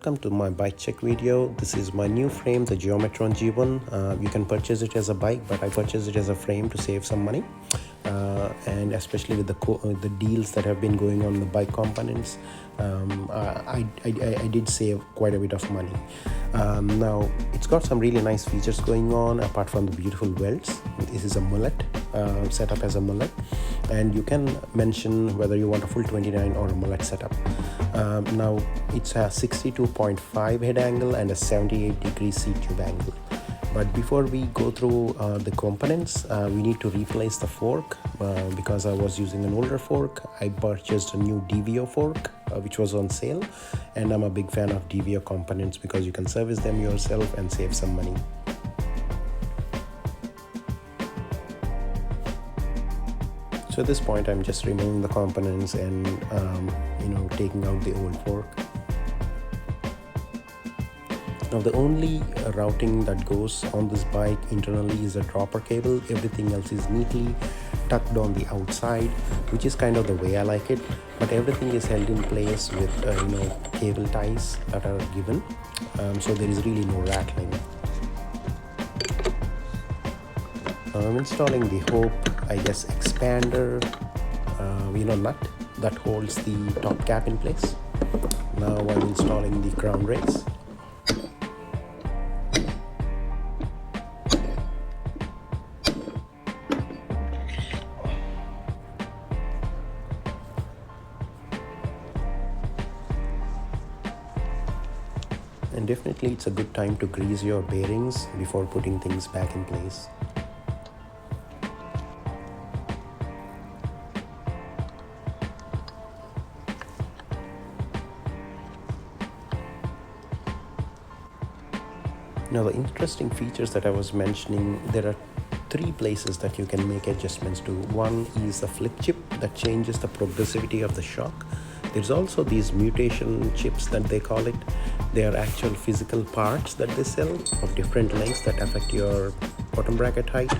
Welcome to my bike check video. This is my new frame, the Geometron G1. You can purchase it as a bike, but I purchased it as a frame to save some money. And especially with the deals that have been going on the bike components, I did save quite a bit of money. Now it's got some really nice features going on apart from the beautiful welds. This is a mullet, set up as a mullet, and you can mention whether you want a full 29 or a mullet setup. Now it's a 62.5 head angle and a 78-degree seat tube angle. But before we go through the components, we need to replace the fork because I was using an older fork. I purchased a new DVO fork which was on sale, and I'm a big fan of DVO components because you can service them yourself and save some money. So at this point I'm just removing the components and taking out the old fork. Now the only routing that goes on this bike internally is a dropper cable. Everything else is neatly tucked on the outside, which is kind of the way I like it, but everything is held in place with cable ties that are given, so there is really no rattling. I'm installing the Hope, expander nut that holds the top cap in place. Now I'm installing the ground rails. And definitely it's a good time to grease your bearings before putting things back in place. Now the interesting features that I was mentioning, there are three places that you can make adjustments to. One is the flip chip that changes the progressivity of the shock. There's also these mutation chips that they call it. They are actual physical parts that they sell of different lengths that affect your bottom bracket height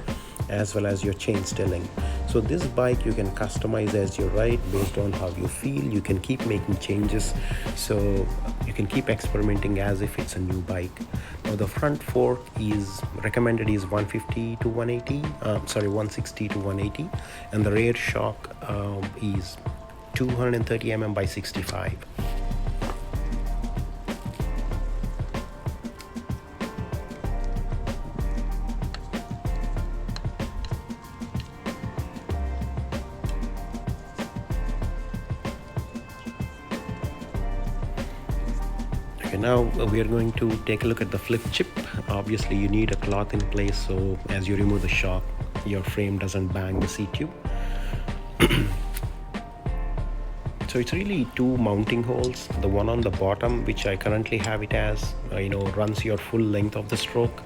as well as your chainstay length. So this bike you can customize as you ride based on how you feel. You can keep making changes, so you can keep experimenting as if it's a new bike. Now the front fork is recommended is 160 to 180, and the rear shock is 230 mm by 65. Okay, now we are going to take a look at the flip chip. Obviously you need a cloth in place so as you remove the shock, your frame doesn't bang the seat tube. So it's really two mounting holes. The one on the bottom, which I currently have it as, runs your full length of the stroke,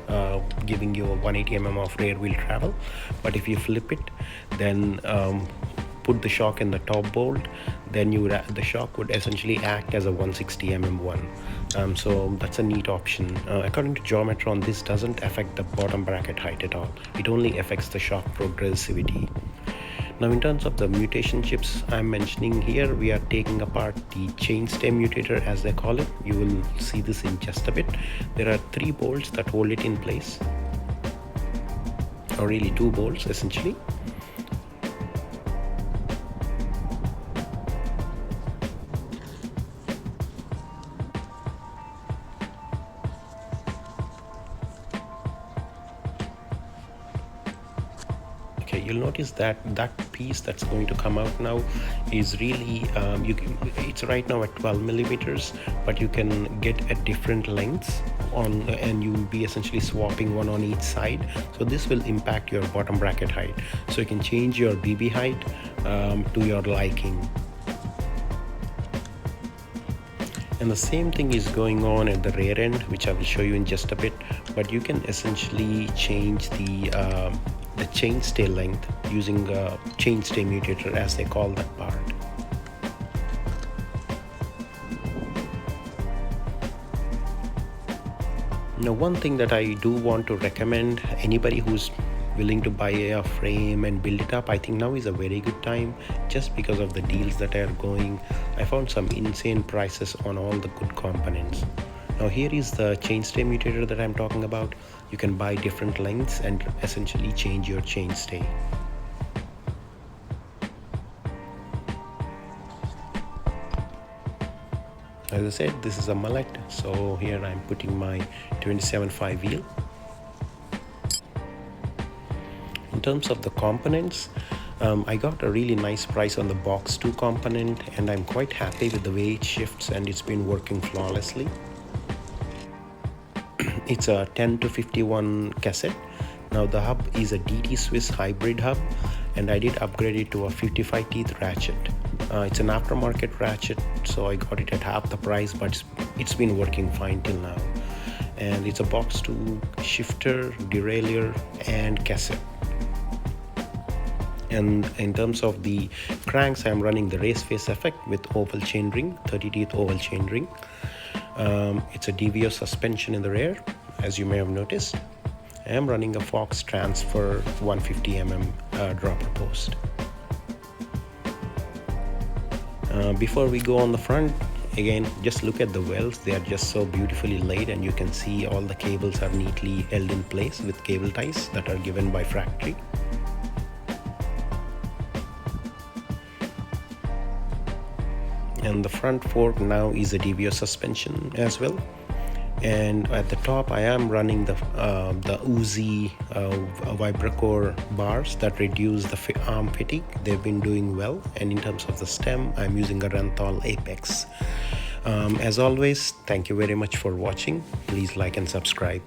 giving you a 180 mm of rear wheel travel. But if you flip it, then put the shock in the top bolt, then the shock would essentially act as a 160 mm one. So that's a neat option. According to Geometron, this doesn't affect the bottom bracket height at all. It only affects the shock progressivity. Now in terms of the mutation chips I'm mentioning here, we are taking apart the chainstay mutator as they call it. You will see this in just a bit. There are 3 bolts that hold it in place, or really 2 bolts essentially. Okay, you'll notice that piece that's going to come out now is really it's right now at 12 millimeters, but you can get at different lengths and you will be essentially swapping one on each side. So this will impact your bottom bracket height, so you can change your BB height to your liking. And the same thing is going on at the rear end, which I will show you in just a bit, but you can essentially change the chainstay length using a chainstay mutator as they call that part. Now one thing that I do want to recommend anybody who's willing to buy a frame and build it up, I think now is a very good time, just because of the deals that are going. I found some insane prices on all the good components. Now here is the chainstay mutator that I'm talking about. You can buy different lengths and essentially change your chainstay. As I said, this is a mullet, so here I'm putting my 27.5 wheel. In terms of the components, I got a really nice price on the box 2 component, and I'm quite happy with the way it shifts, and it's been working flawlessly. It's a 10 to 51 cassette. Now the hub is a DT Swiss hybrid hub, and I did upgrade it to a 55 teeth ratchet. It's an aftermarket ratchet, so I got it at half the price, but it's been working fine till now. And it's a box 2 shifter, derailleur, and cassette. And in terms of the cranks, I'm running the race face effect with oval chainring, 30 teeth oval chainring. It's a DVO suspension in the rear, as you may have noticed. I am running a Fox Transfer 150mm dropper post. Before we go on the front, again, just look at the welds. They are just so beautifully laid, and you can see all the cables are neatly held in place with cable ties that are given by factory. And the front fork now is a DVO suspension as well. And at the top, I am running the Uzi Vibracore bars that reduce the arm fatigue. They've been doing well. And in terms of the stem, I'm using a Renthal Apex. As always, thank you very much for watching. Please like and subscribe.